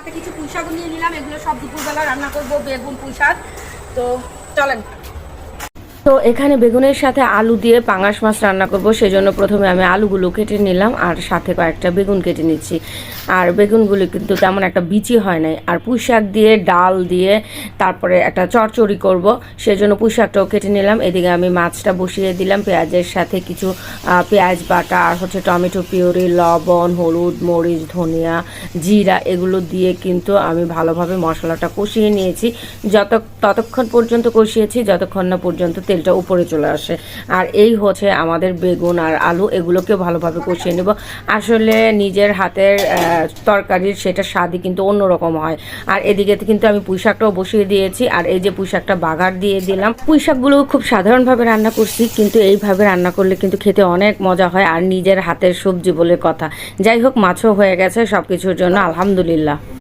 সাথে কিছু পুঁই শাক নিয়ে নিলাম, এগুলো সব দুপুরবেলা রান্না করব, বেগুন পুঁই শাক। তো চলেন। তো এখানে বেগুনের সাথে আলু দিয়ে পাঙাশ মাছ রান্না করব, সেজন্য প্রথমে আমি আলুগুলো কেটে নিলাম আর সাথে কয়েকটা বেগুন কেটে নিচ্ছি। আর বেগুনগুলি কিন্তু তেমন একটা বিচি হয় নাই। আর পুঁই শাক দিয়ে ডাল দিয়ে তারপরে একটা চচ্চড়ি করব, সেজন্য পুঁই শাকটাও কেটে নিলাম। এদিকে আমি মাছটা বসিয়ে দিলাম, পেঁয়াজের সাথে কিছু পেঁয়াজ বাটা আর হচ্ছে টমেটো পিউরি, লবণ, হলুদ, মরিচ, ধনিয়া, জিরা এগুলো দিয়ে কিন্তু আমি ভালোভাবে মশলাটা কষিয়ে নিয়েছি। ততক্ষণ পর্যন্ত কষিয়েছি যতক্ষণ না পর্যন্ত তেলটা উপরে চলে আসে। আর এই হচ্ছে আমাদের বেগুন আর আলু, এগুলোকে ভালোভাবে কষিয়ে নেব। আসলে নিজের হাতের তরকারির সেটা স্বাদই কিন্তু অন্যরকম হয়। আর এদিকে কিন্তু আমি পুঁই শাকটাও বসিয়ে দিয়েছি। আর এই যে পুঁই শাকটা বাগার দিয়ে দিলাম। পুঁই শাকগুলো খুব সাধারণভাবে রান্না করছি, কিন্তু এইভাবে রান্না করলে কিন্তু খেতে অনেক মজা হয় আর নিজের হাতের সবজি বলে কথা। যাই হোক, মাছও হয়ে গেছে, সব কিছুর জন্য আলহামদুলিল্লাহ।